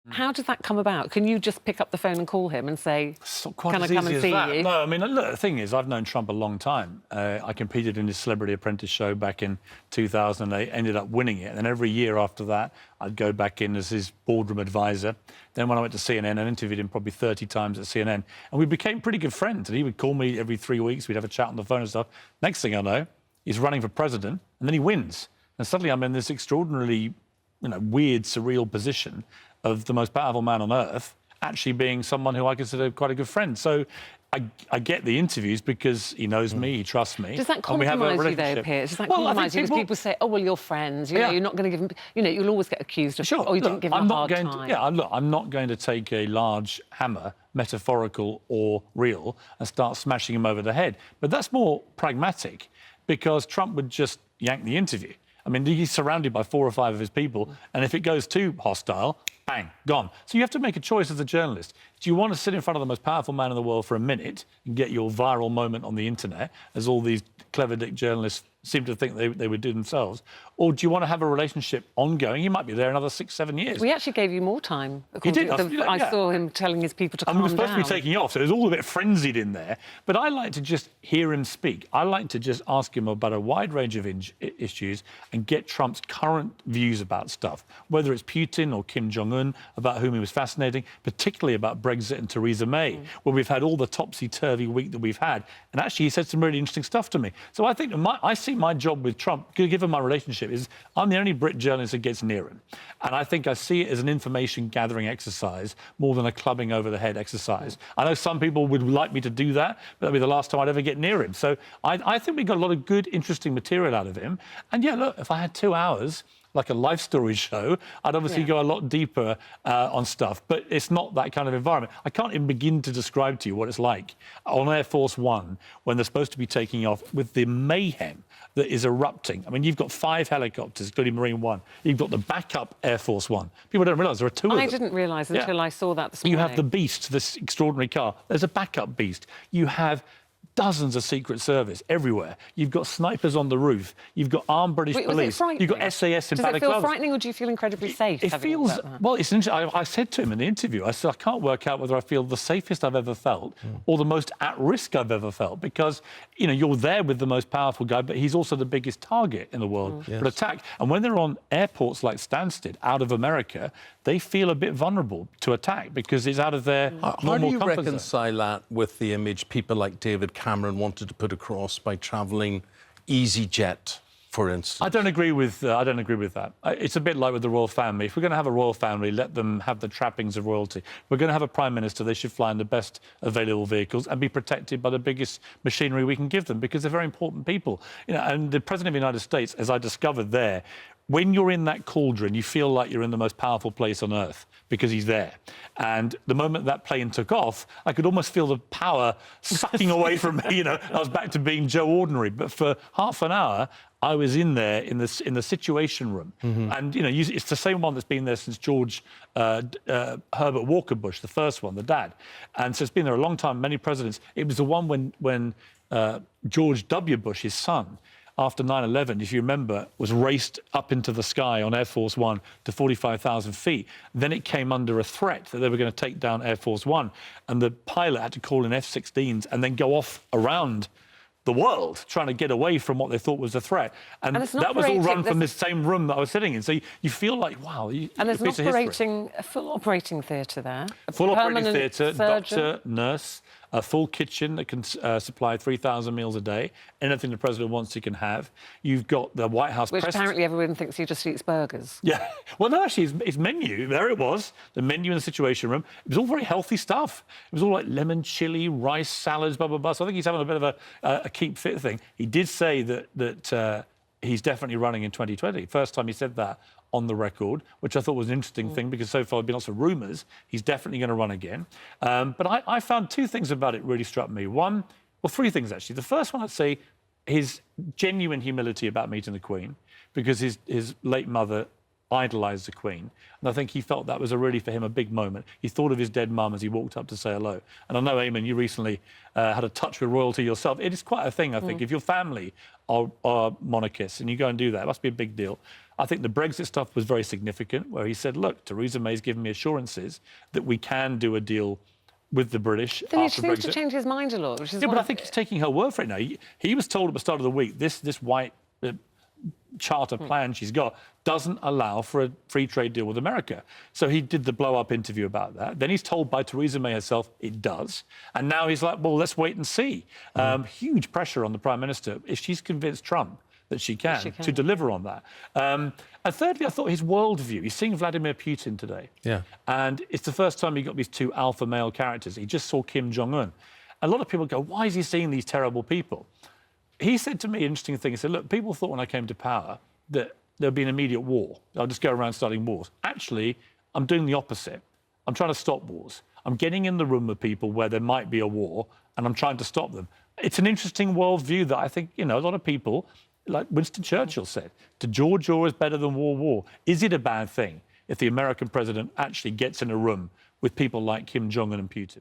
How does that come about? Can you just pick up the phone and call him and say, can I come and see you? No, I mean, look, the thing is, I've known Trump a long time. I competed in his Celebrity Apprentice show back in 2008, ended up winning it. And then every year after that, I'd go back in as his boardroom advisor. Then when I went to CNN, I interviewed him probably 30 times at CNN. And we became pretty good friends. And he would call me every 3 weeks. We'd have a chat on the phone and stuff. Next thing I know, he's running for president, and then he wins. And suddenly I'm in this extraordinarily, weird, surreal position of the most powerful man on earth actually being someone who I consider quite a good friend. So I get the interviews because he knows me, he trusts me. Does that compromise you, though, Piers? Does that compromise you? Because people say, oh, well, you're friends, you're not going to give him... you'll always get accused of... Sure. Oh, you didn't give him a hard time. I'm not going to take a large hammer, metaphorical or real, and start smashing him over the head. But that's more pragmatic, because Trump would just yank the interview. I mean, he's surrounded by 4 or 5 of his people, and if it goes too hostile, bang, gone. So you have to make a choice as a journalist. Do you want to sit in front of the most powerful man in the world for a minute and get your viral moment on the internet, as all these clever dick journalists seem to think they would do themselves? Or do you want to have a relationship ongoing? He might be there another 6, 7 years. We actually gave you more time. He did. I saw him telling his people to calm down. We were supposed to be taking off, so it was all a bit frenzied in there. But I like to just hear him speak. I like to just ask him about a wide range of issues and get Trump's current views about stuff, whether it's Putin or Kim Jong-un, about whom he was fascinating, particularly about Brexit and Theresa May, where we've had all the topsy-turvy week that we've had. And actually, he said some really interesting stuff to me. So I think I see my job with Trump, given my relationship, is I'm the only Brit journalist that gets near him. And I think I see it as an information-gathering exercise more than a clubbing over the head exercise. I know some people would like me to do that, but that'll be the last time I'd ever get near him. So I think we got a lot of good, interesting material out of him. And yeah, look, if I had 2 hours, like a life story show, I'd obviously go a lot deeper on stuff. But it's not that kind of environment. I can't even begin to describe to you what it's like on Air Force One when they're supposed to be taking off with the mayhem that is erupting. I mean, you've got 5 helicopters, including Marine One. You've got the backup Air Force One. People don't realise there are 2 of them. I didn't realise until I saw that this morning. You have the Beast, this extraordinary car. There's a backup Beast. You have dozens of Secret Service everywhere. You've got snipers on the roof. You've got armed British police. You've got SAS in balaclavas. Does it feel frightening, or do you feel incredibly safe? It feels... Well, it's interesting. I said to him in the interview, I said, I can't work out whether I feel the safest I've ever felt or the most at risk I've ever felt, because, you're there with the most powerful guy, but he's also the biggest target in the world for attack. And when they're on airports like Stansted, out of America, they feel a bit vulnerable to attack because it's out of their normal comfort zone. How do you reconcile that with the image people like David Cameron wanted to put across by travelling EasyJet, for instance? I don't agree with that. It's a bit like with the royal family. If we're going to have a royal family, let them have the trappings of royalty. If we're going to have a prime minister, they should fly in the best available vehicles and be protected by the biggest machinery we can give them, because they're very important people. And the President of the United States, as I discovered there, when you're in that cauldron, you feel like you're in the most powerful place on earth because he's there. And the moment that plane took off, I could almost feel the power sucking away from me. I was back to being Joe Ordinary. But for half an hour, I was in there in the Situation Room. And, it's the same one that's been there since George Herbert Walker Bush, the first one, the dad. And so it's been there a long time, many presidents. It was the one when George W. Bush, his son, after 9/11, if you remember, was raced up into the sky on Air Force One to 45,000 feet. Then it came under a threat that they were going to take down Air Force One. And the pilot had to call in F-16s and then go off around the world trying to get away from what they thought was a threat. And that was all run from this same room that I was sitting in. So you feel like, wow, and there's a full operating theatre there. Full operating theatre, doctor, nurse, a full kitchen that can supply 3,000 meals a day. Anything the president wants, he can have. You've got the White House Which apparently everyone thinks he just eats burgers. Yeah. Well, no, actually, his menu, there it was, the menu in the Situation Room. It was all very healthy stuff. It was all like lemon chilli, rice salads, blah, blah, blah. So I think he's having a bit of a keep fit thing. He did say that he's definitely running in 2020. First time he said that on the record, which I thought was an interesting thing, because so far there have been lots of rumours. He's definitely going to run again. But I found 2 things about it really struck me. 3 things, actually. The first one, I'd say, his genuine humility about meeting the Queen, because his late mother idolised the Queen. And I think he felt that was for him, a big moment. He thought of his dead mum as he walked up to say hello. And I know, Eamonn, you recently had a touch with royalty yourself. It is quite a thing, I think. If your family are monarchists and you go and do that, it must be a big deal. I think the Brexit stuff was very significant, where he said, look, Theresa May's given me assurances that we can do a deal with the British then after he seems Brexit. to change his mind a lot, which is Yeah, but I think he's taking her word for it now. He was told at the start of the week, this white charter plan she's got doesn't allow for a free trade deal with America. So he did the blow-up interview about that. Then he's told by Theresa May herself it does. And now he's like, well, let's wait and see. Huge pressure on the Prime Minister if she's convinced Trump that she can to deliver on that. And thirdly, I thought his worldview. He's seeing Vladimir Putin today. Yeah. And it's the first time he got these two alpha male characters. He just saw Kim Jong-un. A lot of people go, why is he seeing these terrible people? He said to me an interesting thing. He said, look, people thought when I came to power that there'd be an immediate war. I'll just go around starting wars. Actually, I'm doing the opposite. I'm trying to stop wars. I'm getting in the room with people where there might be a war, and I'm trying to stop them. It's an interesting worldview that I think, a lot of people, like Winston Churchill said, to George war is better than war. Is it a bad thing if the American president actually gets in a room with people like Kim Jong-un and Putin?